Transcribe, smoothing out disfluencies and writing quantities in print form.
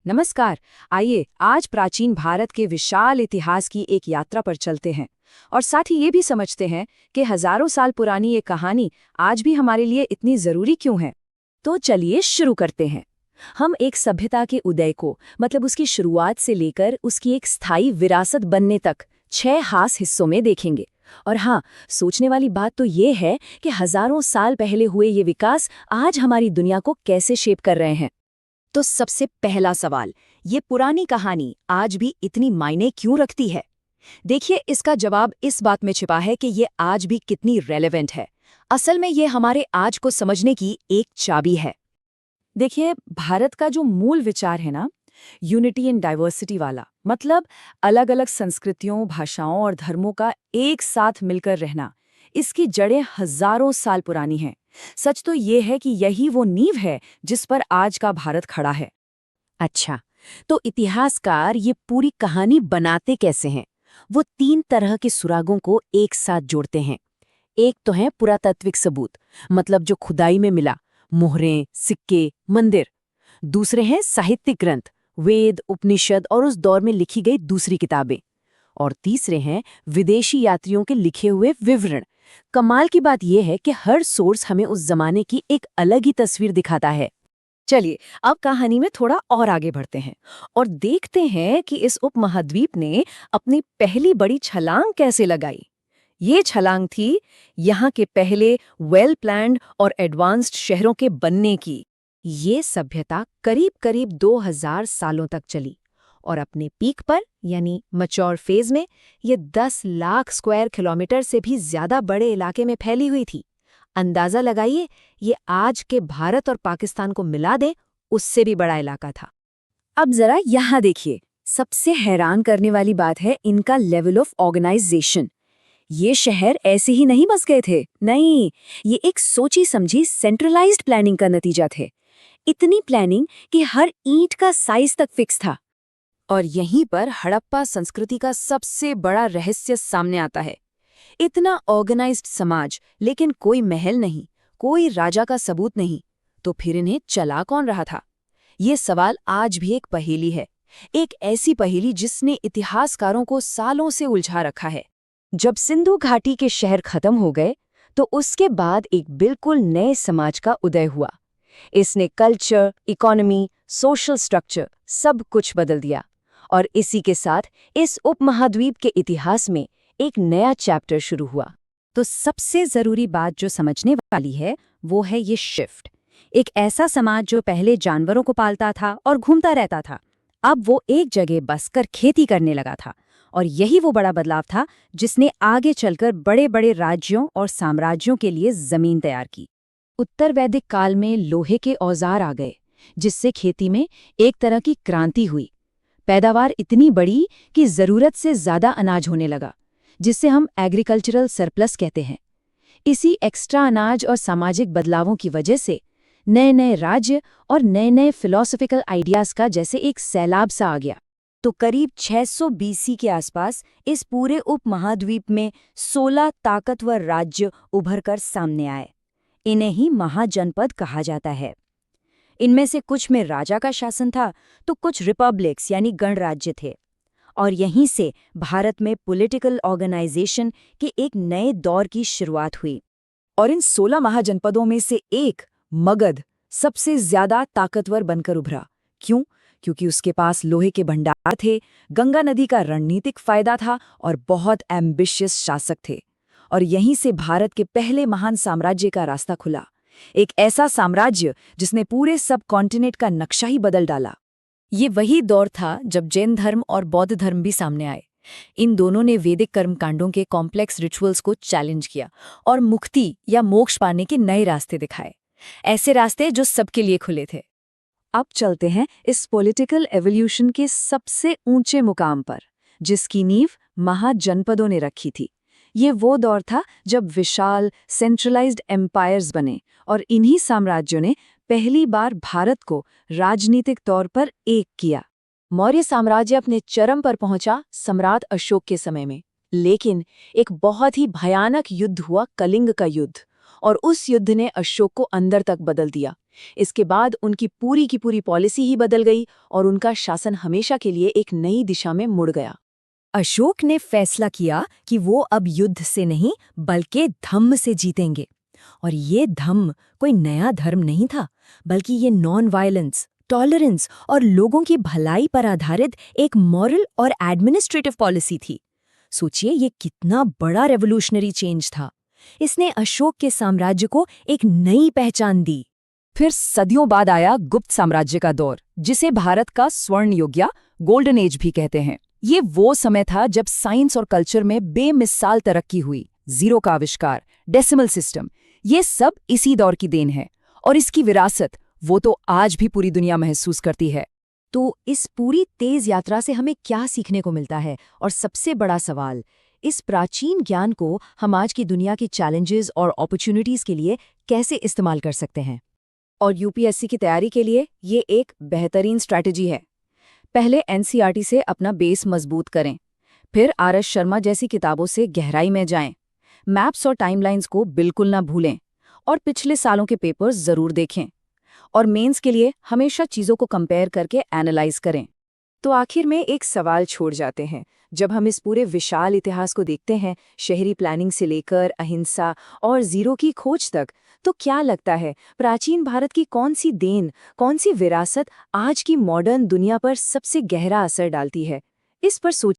नमस्कार। आइए आज प्राचीन भारत के विशाल इतिहास की एक यात्रा पर चलते हैं और साथ ही ये भी समझते हैं कि हजारों साल पुरानी ये कहानी आज भी हमारे लिए इतनी जरूरी क्यों है। तो चलिए शुरू करते हैं। हम एक सभ्यता के उदय को मतलब उसकी शुरुआत से लेकर उसकी एक स्थायी विरासत बनने तक 6 खास हिस्सों में देखेंगे। और हाँ, सोचने वाली बात तो ये है कि हजारों साल पहले हुए ये विकास आज हमारी दुनिया को कैसे शेप कर रहे हैं। तो सबसे पहला सवाल, ये पुरानी कहानी आज भी इतनी मायने क्यों रखती है? देखिए, इसका जवाब इस बात में छिपा है कि ये आज भी कितनी रेलेवेंट है। असल में ये हमारे आज को समझने की एक चाबी है। देखिए, भारत का जो मूल विचार है ना, यूनिटी इन डाइवर्सिटी वाला, मतलब अलग अलग संस्कृतियों, भाषाओं और धर्मों का एक साथ मिलकर रहना, इसकी जड़ें हजारों साल पुरानी हैं। सच तो ये है कि यही वो नींव है जिस पर आज का भारत खड़ा है। अच्छा, तो इतिहासकार ये पूरी कहानी बनाते कैसे हैं? वो 3 तरह के सुरागों को एक साथ जोड़ते हैं। एक तो है पुरातात्विक सबूत, मतलब जो खुदाई में मिला, मोहरें, सिक्के, मंदिर। दूसरे हैं साहित्यिक ग्रंथ, वेद, उपनिषद और उस दौर में लिखी गई दूसरी किताबें। और तीसरे हैं विदेशी यात्रियों के लिखे हुए विवरण। कमाल की बात यह है कि हर सोर्स हमें उस जमाने की एक अलग ही तस्वीर दिखाता है। चलिए, अब कहानी में थोड़ा और आगे बढ़ते हैं और देखते हैं कि इस उपमहाद्वीप ने अपनी पहली बड़ी छलांग कैसे लगाई। ये छलांग थी यहाँ के पहले वेल प्लान्ड और एडवांस्ड शहरों के बनने की। ये सभ्यता करीब-करीब 2000 सालों तक चली और अपने पीक पर यानी मैच्योर फेज में ये 10 लाख स्क्वायर किलोमीटर से भी ज्यादा बड़े इलाके में फैली हुई थी। अंदाजा लगाइए, ये आज के भारत और पाकिस्तान को मिला दे उससे भी बड़ा इलाका था। अब जरा यहाँ देखिए, सबसे हैरान करने वाली बात है इनका लेवल ऑफ ऑर्गेनाइजेशन। ये शहर ऐसे ही नहीं बस गए थे, नहीं, ये एक सोची समझी सेंट्रलाइज्ड प्लानिंग का नतीजा थे। इतनी प्लानिंग कि हर ईंट का साइज तक फिक्स था। और यहीं पर हड़प्पा संस्कृति का सबसे बड़ा रहस्य सामने आता है। इतना ऑर्गेनाइज्ड समाज, लेकिन कोई महल नहीं, कोई राजा का सबूत नहीं। तो फिर इन्हें चला कौन रहा था? ये सवाल आज भी एक पहेली है, एक ऐसी पहेली जिसने इतिहासकारों को सालों से उलझा रखा है। जब सिंधु घाटी के शहर खत्म हो गए, तो उसके बाद एक बिल्कुल नए समाज का उदय हुआ। इसने कल्चर, इकोनॉमी, सोशल स्ट्रक्चर सब कुछ बदल दिया। और इसी के साथ इस उपमहाद्वीप के इतिहास में एक नया चैप्टर शुरू हुआ। तो सबसे जरूरी बात जो समझने वाली है वो है ये शिफ्ट। एक ऐसा समाज जो पहले जानवरों को पालता था और घूमता रहता था, अब वो एक जगह बसकर खेती करने लगा था। और यही वो बड़ा बदलाव था जिसने आगे चलकर बड़े बड़े राज्यों और साम्राज्यों के लिए जमीन तैयार की। उत्तर वैदिक काल में लोहे के औजार आ गए, जिससे खेती में एक तरह की क्रांति हुई। पैदावार इतनी बढ़ी कि जरूरत से ज्यादा अनाज होने लगा, जिसे हम एग्रीकल्चरल सरप्लस कहते हैं। इसी एक्स्ट्रा अनाज और सामाजिक बदलावों की वजह से नए नए राज्य और नए नए फिलॉसफिकल आइडियाज का जैसे एक सैलाब सा आ गया। तो करीब 600 बीसी के आसपास इस पूरे उपमहाद्वीप में 16 ताकतवर राज्य उभरकर सामने आए। इन्हें ही महाजनपद कहा जाता है। इनमें से कुछ में राजा का शासन था, तो कुछ रिपब्लिक्स यानी गणराज्य थे। और यहीं से भारत में पॉलिटिकल ऑर्गेनाइजेशन के एक नए दौर की शुरुआत हुई। और इन 16 महाजनपदों में से एक, मगध, सबसे ज्यादा ताकतवर बनकर उभरा। क्यों? क्योंकि उसके पास लोहे के भंडार थे, गंगा नदी का रणनीतिक फायदा था और बहुत एम्बिशियस शासक थे। और यहीं से भारत के पहले महान साम्राज्य का रास्ता खुला। एक ऐसा साम्राज्य जिसने पूरे सब कॉन्टिनेंट का नक्शा ही बदल डाला। ये वही दौर था जब जैन धर्म और बौद्ध धर्म भी सामने आए। इन दोनों ने वैदिक कर्मकांडों के कॉम्प्लेक्स रिचुअल्स को चैलेंज किया और मुक्ति या मोक्ष पाने के नए रास्ते दिखाए, ऐसे रास्ते जो सबके लिए खुले थे। अब चलते हैं इस पॉलिटिकल एवोल्यूशन के सबसे ऊंचे मुकाम पर, जिसकी नींव महाजनपदों ने रखी थी। ये वो दौर था जब विशाल सेंट्रलाइज्ड एम्पायर्स बने और इन्हीं साम्राज्यों ने पहली बार भारत को राजनीतिक तौर पर एक किया। मौर्य साम्राज्य अपने चरम पर पहुंचा सम्राट अशोक के समय में, लेकिन एक बहुत ही भयानक युद्ध हुआ, कलिंग का युद्ध, और उस युद्ध ने अशोक को अंदर तक बदल दिया। इसके बाद उनकी पूरी की पूरी पॉलिसी ही बदल गई और उनका शासन हमेशा के लिए एक नई दिशा में मुड़ गया। अशोक ने फैसला किया कि वो अब युद्ध से नहीं बल्कि धम्म से जीतेंगे। और ये धम्म कोई नया धर्म नहीं था, बल्कि ये नॉन वायलेंस, टॉलरेंस और लोगों की भलाई पर आधारित एक मॉरल और एडमिनिस्ट्रेटिव पॉलिसी थी। सोचिए ये कितना बड़ा रेवोल्यूशनरी चेंज था। इसने अशोक के साम्राज्य को एक नई पहचान दी। फिर सदियों बाद आया गुप्त साम्राज्य का दौर, जिसे भारत का स्वर्ण युग या गोल्डन एज भी कहते हैं। ये वो समय था जब साइंस और कल्चर में बेमिसाल तरक्की हुई। जीरो का आविष्कार, डेसिमल सिस्टम, ये सब इसी दौर की देन है। और इसकी विरासत वो तो आज भी पूरी दुनिया महसूस करती है। तो इस पूरी तेज यात्रा से हमें क्या सीखने को मिलता है? और सबसे बड़ा सवाल, इस प्राचीन ज्ञान को हम आज की दुनिया की चैलेंजेस और अपॉर्चुनिटीज के लिए कैसे इस्तेमाल कर सकते हैं? और यूपीएससी की तैयारी के लिए ये एक बेहतरीन स्ट्रैटेजी है। पहले एनसीईआरटी से अपना बेस मजबूत करें, फिर आर.एस. शर्मा जैसी किताबों से गहराई में जाएं, मैप्स और टाइमलाइंस को बिल्कुल ना भूलें, और पिछले सालों के पेपर्स जरूर देखें। और मेंस के लिए हमेशा चीज़ों को कंपेयर करके एनालाइज करें। तो आखिर में एक सवाल छोड़ जाते हैं। जब हम इस पूरे विशाल इतिहास को देखते हैं, शहरी प्लानिंग से लेकर अहिंसा और जीरो की खोज तक, तो क्या लगता है प्राचीन भारत की कौन सी देन, कौन सी विरासत आज की मॉडर्न दुनिया पर सबसे गहरा असर डालती है? इस पर सोच